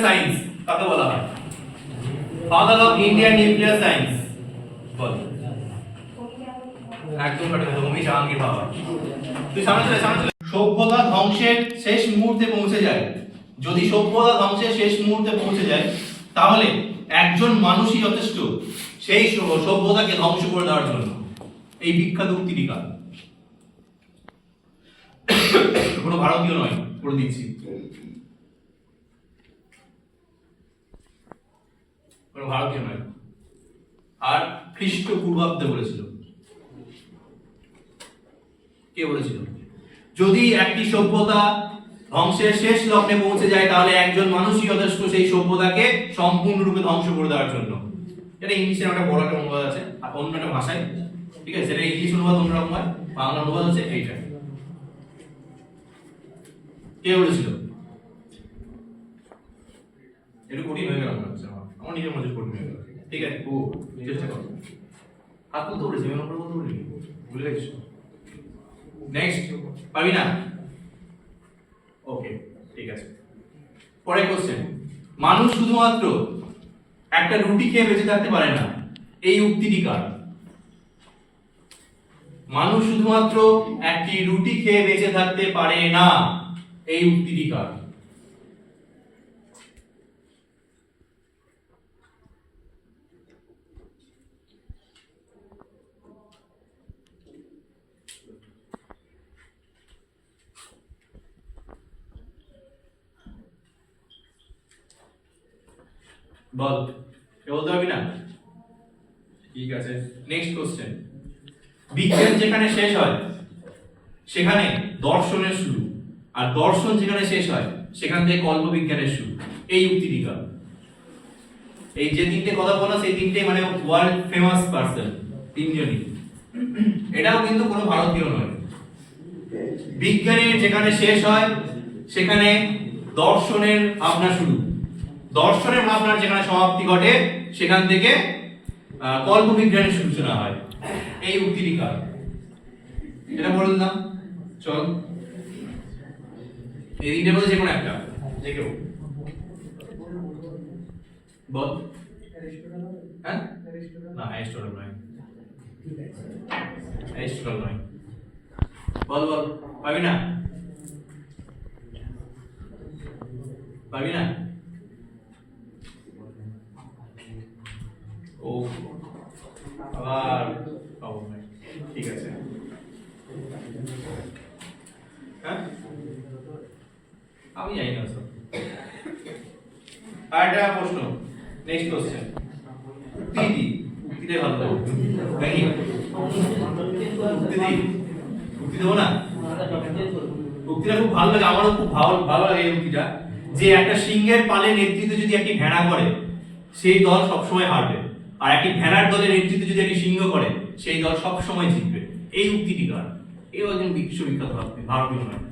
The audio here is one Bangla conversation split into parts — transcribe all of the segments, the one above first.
সায়েন্স কাকে বলা হয়? Father of Indian nuclear science বল। একদম সঠিক কথা, হোমি জাহাঙ্গীর বাবা। তুই সামনে চলে সামনে চলে। সভ্যতা ধ্বংসের শেষ মুহূর্তে পৌঁছে যায়। যদি সভ্যতা ধ্বংসের শেষ মুহূর্তে পৌঁছে যায় তাহলে একজন মানুষই যথেষ্ট সেই সভ্যতাকে ধ্বংস করে দেওয়ার জন্য। এই বিখ্যাত উক্তিটি কার? কোনো ভারতীয় নয়, করে দিচ্ছি, কোনো ভারতীয় নয়। আর খ্রিস্টপূর্বাব্দে বলেছিল। কে বলেছিল? যদি একটি সভ্যতা ধ্বংসের শেষ লগ্নে পৌঁছে যায় তাহলে একজন মানুষই যথেষ্ট সেই সভ্যতাকে সম্পূর্ণরূপে ধ্বংস করে দেওয়ার জন্য। এটা ইংলিশের একটা বড় একটা অনুবাদ আছে আর অন্য একটা ভাষায়, ঠিক আছে? সেটা ইংলিশ অনুবাদ অন্যরকম হয়, বাংলা অনুবাদ হচ্ছে এইটা। কে বলেছিল? একটু কঠিন হয়ে গেল মনে হচ্ছে আমার নিজের মধ্যে কঠিন হয়ে গেল। ঠিক আছে, ও চেষ্টা করো। হাত তুলতে বলেছি, আমি নম্বর বলতে বলিনি, ভুলে গেছিস? নেক্সট পাবি না? ওকে, ঠিক আছে। পরের কোশ্চেন, মানুষ শুধুমাত্র একটা রুটি খেয়ে বেঁচে থাকতে পারে না, এই উক্তিটি কার? মানুষ শুধুমাত্র একটি রুটি খেয়ে বেঁচে থাকতে পারে না, এই উক্তিটি কার? বল, কেউ বলতে পারবি না? ঠিক আছে, নেক্সট কোশ্চেন, বিজ্ঞান যেখানে শেষ হয় সেখানে দর্শনের শুরু, আর দর্শন যেখানে শেষ হয় সেখান থেকে কল্পবিজ্ঞানের শুরু, এই উক্তিটি কার? এই যে তিনটে কথা বলা সেই তিনটে মানে ওয়ার্ল্ড ফেমাস পারসন, তিনজনই। এটাও কিন্তু কোনো ভারতীয় নয়। বিজ্ঞানের যেখানে শেষ হয় সেখানে দর্শনের ভাবনা শুরু, দর্শনের ভাবনার যেখানে সমাপ্তি ঘটে সেখান থেকে কল্পবিজ্ঞানের সূচনা হয়, এই উক্তিটি কার? এটা বলে দিলাম, চল এই তিনটের মধ্যে যে কোনো একটা, যে কেউ বল। হ্যাঁ, না অ্যারিস্টটল নয়, অ্যারিস্টটল নয়। বল বল, পাবি না? পাবি না? ও আবার পাবো না, ঠিক আছে। হ্যাঁ, আমি জানি না স্যার। আরেকটা প্রশ্ন, নেক্সট কোশ্চেন, উক্তি উক্তিতে ভালো নাকি? উক্তি দেবো না? উক্তিটা খুব ভালো লাগে, আমারও খুব ভালো লাগে এই উক্তিটা, যে একটা সিংহের পালে নেতৃত্বে যদি একটি ভেড়া করে সেই দল সবসময় হারবে, আর একটি ভেড়ার দলের নেতৃত্বে যদি একটি সিংহ করে সেই দল সবসময় জিতবে, এই উক্তিটি কার? এই একজন বিশ্ববিখ্যাত ভারতীয় নয়।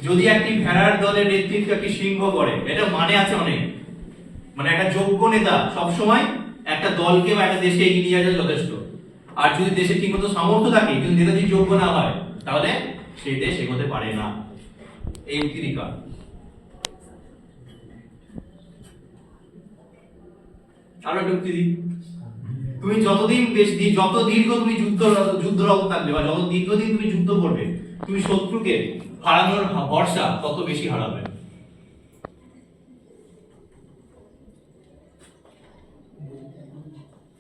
যদি একটি ভেড়ার দলের নেতৃত্বে একটি সিংহ করে, এটা মানে আছে অনেক, মানে একটা যোগ্য নেতা সবসময় একটা দলকে বা একটা দেশকে এগিয়ে নিয়ে যাওয়া যথেষ্ট। আর যদি দেশের ঠিকমতো সামর্থ্য থাকে কিন্তু নেতা যদি যোগ্য না হয় তাহলে সেই দেশ এগোতে পারে না, এই উক্তিটি কার? আরো একটা উক্তি দিই, তুমি যতদিন যত দীর্ঘ তুমি যুদ্ধরত থাকবে বা যত দীর্ঘদিন তুমি যুদ্ধ করবে তুমি শত্রুকে হারানোর ভরসা তত বেশি হারাবে।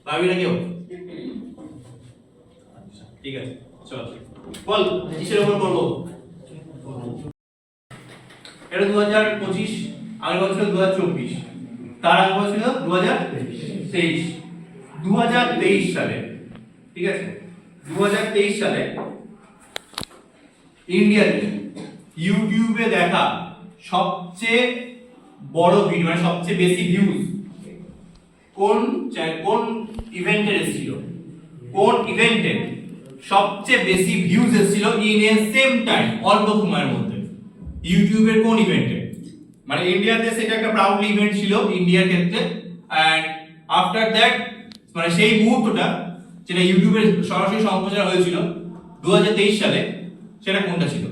পাবি না কেউ? ঠিক আছে, চল বল কিসের উপর করবো? এটা 2025, আগের বছর 2024, তার আগে বছর 2023। 2023 সালে, ঠিক আছে, 2023 সালে ইন্ডিয়াতে ইউটিউবে দেখা সবচেয়ে বড় ভিডিও, মানে সবচেয়ে বেশি ভিউজ কোন ইভেন্টে এসেছিল? কোন ইভেন্টে সবচেয়ে বেশি ভিউজ এসেছিল ইন এ সেম টাইম, অল্প সময়ের মধ্যে? ইউটিউবের কোন ইভেন্টে? মানে ইন্ডিয়াতে সেটা একটা প্রাউডলি ইভেন্ট ছিল ইন্ডিয়ার ক্ষেত্রে, এন্ড আফটার দ্যাট মানে সেই মুহূর্তটা যেটা ইউটিউবে সরাসরি সম্প্রচার হয়েছিল 2023 সালে, সেটা কোনটা ছিল?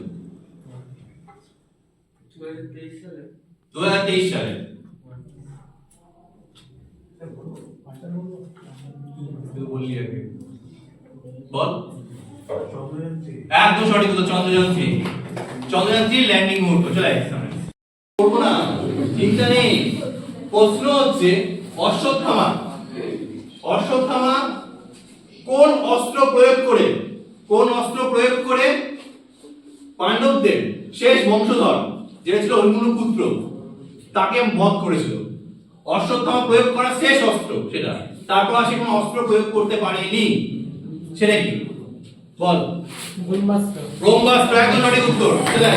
2023 সালে। বললি আগে বল। একদম সঠিক উত্তর, চন্দ্রযান 3। চন্দ্রযান 3 ল্যান্ডিং মুহূর্ত। চলে সামনে করবো না, চিন্তা নেই। প্রশ্ন হচ্ছে অশ্বত্থামা, অশ্বত্থামা কোন অস্ত্র প্রয়োগ করে, কোন অস্ত্র প্রয়োগ করে পাণ্ডবদের শেষ বংশধর যে ছিল অভিমন্যু পুত্র তাকে বধ করেছিল? অশ্বত্থামা প্রয়োগ করা শেষ অস্ত্র সেটা, তারপর সে কোনো অস্ত্র প্রয়োগ করতে পারেনি, সেটা কি বল? ব্রহ্মাস্ত্র। ব্রহ্মাস্ত্র একদম সঠিক উত্তর। চলে